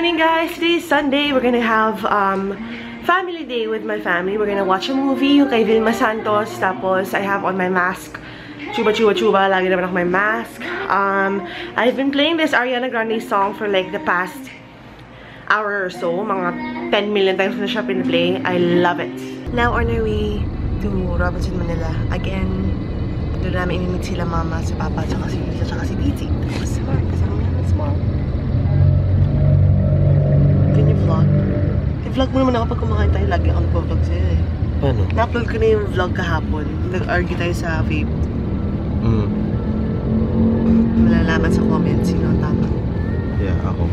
morning, guys! Today is Sunday. We're gonna have family day with my family. We're gonna watch a movie, yung kay Vilma Santos. Tapos, I have on my mask. Chuba, chuba, chuba. Lagi naman ako may mask. I've been playing this Ariana Grande song for like the past hour or so. Mga 10 million times na siya pin-play. I love it. Now, on our way to Robinson, Manila. Again, doon namin inimit sila mama, si papa, tsaka si Lisa, tsaka si Titi. Tapos si Mark, kasama namin si Mark. Can you vlog? I-vlog mo naman ako pag kumakain tayo. Lagi ako nag-vlog sa'yo eh. Paano? Na-upload ko na yung vlog kahapon. Nag-argue tayo sa vape. Malalaman sa comments sino ang tama. Yeah, ako.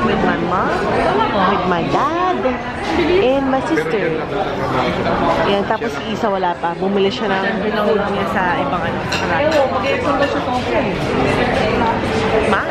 With my mom, with my dad, and my sister. Yan, tapos si Isa wala pa. Bumili siya ng food niya sa ibang ano. Sa karami. Ma?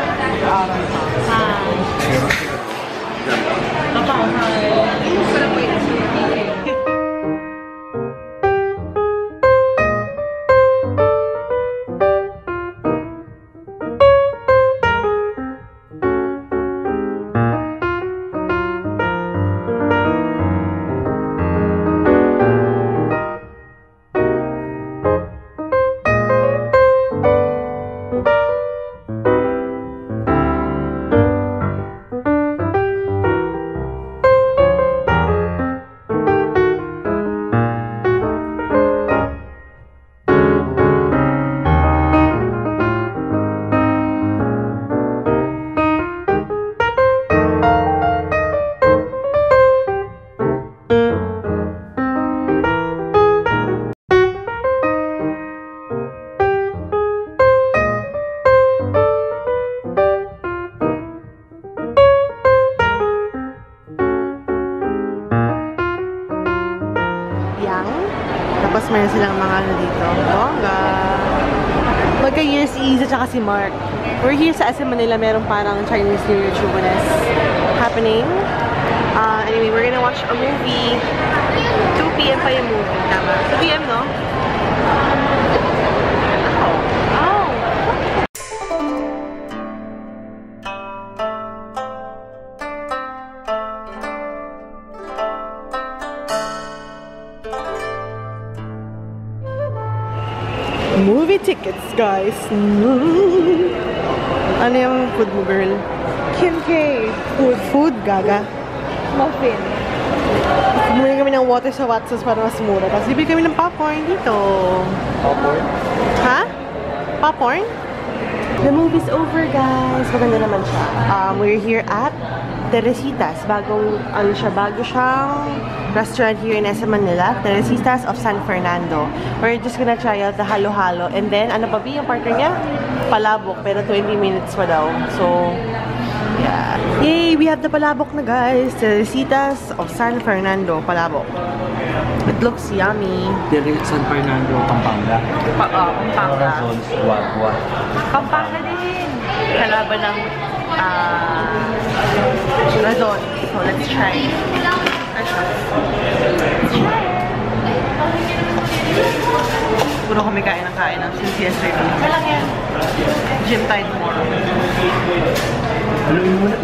Tapos mayroon silang mga ano dito. Bongga! Magka-year si Isa tsaka si Mark. We're here sa SM Manila. Meron parang Chinese New Year Chubanes happening. Anyway, we're gonna watch a movie. 2 PM pa yung movie. Tama? 2 PM, no? Movie tickets, guys. Ano yung food mo, girl? Kim K. Food, gaga. Muffin. Bumili kami ng water sa Watson's para mas mura. Tapos bibili kami ng popcorn dito. Popcorn? Ha? Popcorn? The movie's over, guys. Maganda naman siya. We're here at Teresitas. Bago siyang restaurant here in SM Manila. Teresitas of San Fernando. We're just gonna try out the halo-halo. And then, ano pa ba yung partner niya? Palabok. Pero 20 minutes pa daw. So, yeah. Yay! We have the palabok na, guys. Teresitas of San Fernando. Palabok. It looks yummy. San Fernando, Pampanga. Pampanga. Corazon, Guagua. Pampanga din. Kalaban ng Razon. So, let's try. Puro kami kain ng since yesterday. Walang yan. Gym tayo tomorrow. Haluin mo na.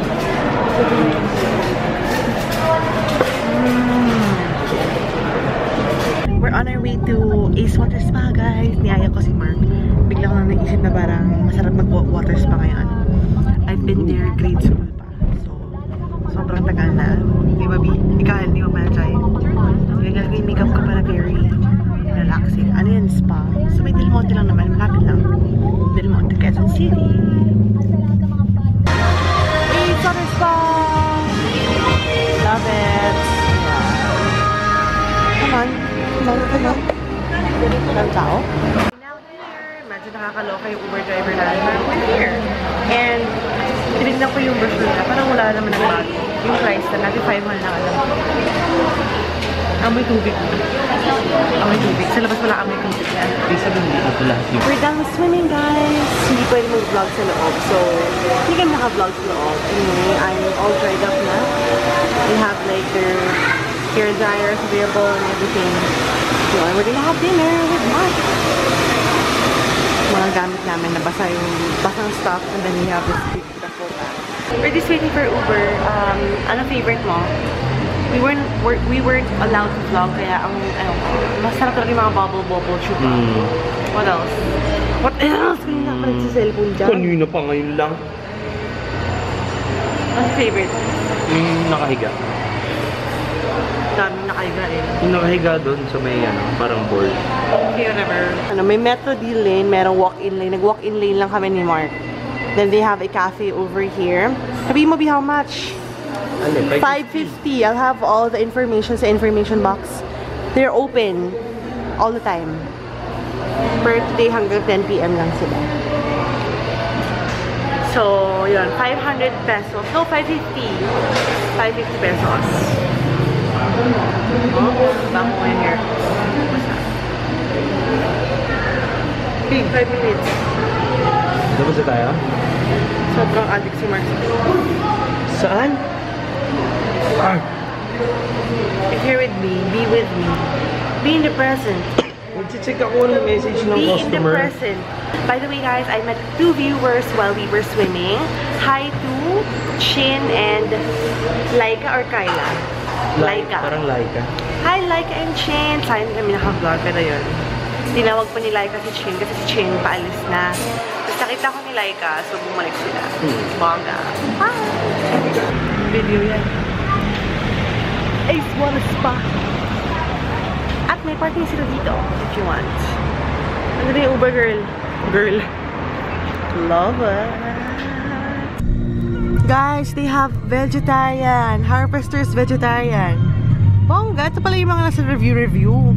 We're on our way to Ace Water Spa, guys. Niyaya ko si Mark. Bigla ko lang naisip na parang masarap mag-water spa ngayon. I've been there grade school pa. So, sobrang tagal na. Di ba, B? Ikaw, hindi mo pa na-try. Nilalagay yung makeup ko para very relaxing. Ano yan, spa? So, may Del Monte lang naman. Malapit lang. Del Monte, Quezon City. Ace Water Spa! Love it! Come on. Ilang tao? Now here, medyo nakakaloka yung Uber driver natin. We're here. And, tinignan ko yung brochure na. Parang wala naman ng bago. Yung price na natin 500 na alam. Amoy tubig. Amoy tubig. Sa labas wala amoy tubig yan. Ibig sabihin dito lahat yung... We're done swimming, guys. Hindi pwede mag-vlog sa loob. So, hindi kami naka-vlog sa loob. Anyway, I'm all dried up na. They have like their hair dryers available and everything. So, we're gonna have dinner with Mark. Mga gamit namin na basang stuff, and then we have this big duffel bag. We're just waiting for Uber. Ano favorite mo? We weren't allowed to vlog, kaya ang masarap talaga yung mga bubble chupa. What else? What else? Kanina pa nagsa-cellphone dyan. Kanina pa ngayon lang. Ano favorite? Yung nakahiga. Daming nakahiga eh. Yung nakahiga doon sa may parang board. Okay, whatever. May Metro D lane, merong walk-in lane. Nag-walk-in lane lang kami ni Mark. Then they have a cafe over here. Sabihin mo, how much? $5.50. I'll have all the information sa information box. They're open all the time. Per today hanggang 10 PM lang sila. So, yun. 500 pesos. No, 550. 550 pesos. Oh, bango in here. Big 5 minutes. Tapos na tayo? Sobrang addict si Mark. Saan? If you're with me, be with me. Be in the present. Mag-check ako ng message ng Be customer. in the present. By the way, guys, I met 2 viewers while we were swimming. Hi to Chin and Laika or Kyla? Laika. Parang Laika. Hi, Laika and Chin. Sayang kami naka-vlog, pero yun. Tinawag pa ni Laika si Chin kasi si Chin paalis na. Tapos nakita ko ni Laika, so bumalik sila. Bongga. Hi! Video yan. Ace One Spa. At may parking sila dito, if you want. Ano na yung Uber girl? Girl. Love it. Guys, they have vegetarian. Harvester's vegetarian. Bongga. Ito pala yung mga nasa review.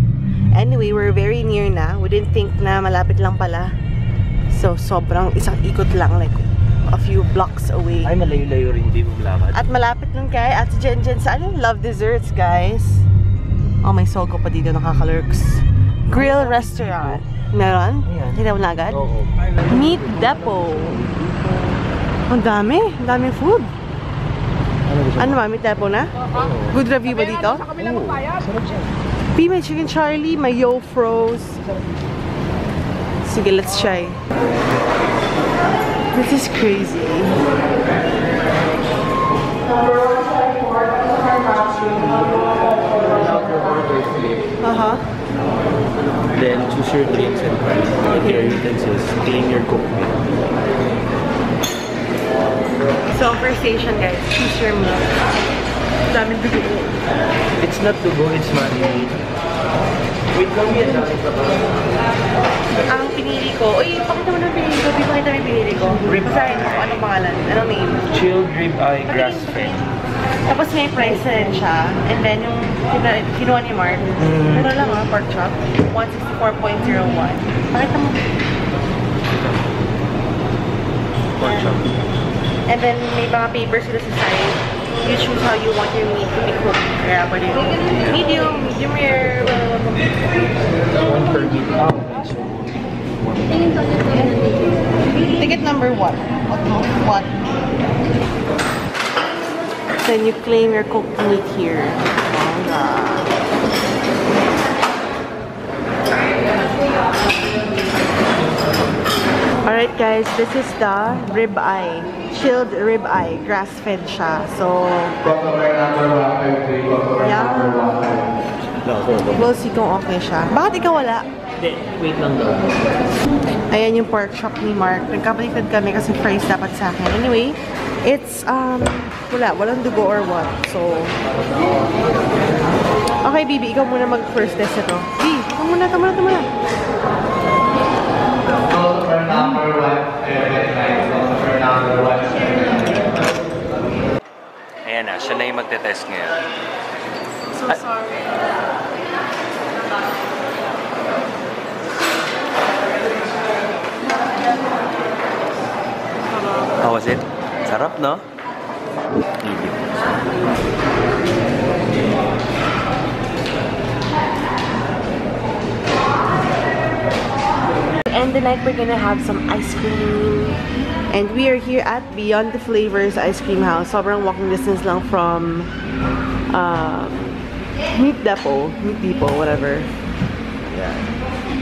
Anyway, we're very near na. We didn't think na malapit lang pala. So, sobrang isang ikot lang. Like, a few blocks away. Ay, malayo-layo rin din yung lakad. At malapit nun kay Ate Jen sa Love Desserts, guys. Oh, may Sogo pa dito, nakakalurks. Grill restaurant. Meron? Hindi mo na agad? Oo. Meat Depot. Ang dami. Ang daming food. Ano ba? Meat Depot na? Good review ba dito? Sarap siya. May Chicken Charlie, may Yo Froze. Sige, let's try. This is crazy. Then choose your drinks and price. Get your utensils. Clean your cook meat. So, first station, guys. Choose your meat. Daming dugo. It's not to go, it's marinade. Wait lang yan, dami pa ba? Ang pinili ko, uy, pakita mo na pinili ko. Pakita mo yung pinili ko. Basahin mo, anong pangalan? Anong name? Chilled ribeye grass-fed. Tapos may price na rin siya. And then yung kinuha ni Mark, mura lang pork chop. 164.01. Pakita mo. Pork chop. And then may mga papers sila sa side. You choose how you want your meat to be cooked. Kaya pwede yung medium rare, One per meat. Ticket number 1. What? Then you claim your cooked meat here. Alright guys, this is the ribeye. Chilled ribeye. Grass-fed siya. So, yeah. We'll see kung okay siya. Bakit ikaw wala? Hindi, wait lang daw. Ayan yung pork chop ni Mark. Nagkabaliktad kami kasi fries dapat sa akin. Anyway, it's, walang dugo or what. So, okay, Bibi, ikaw muna mag-first test ito. Bibi, ikaw muna. Ayan na, siya na yung magte-test ngayon. So sorry. How was it? Sarap, no? Medium. And tonight we're gonna have some ice cream. And we are here at Beyond the Flavors Ice Cream House. Sobrang walking distance lang from Meat Depot, whatever. Yeah.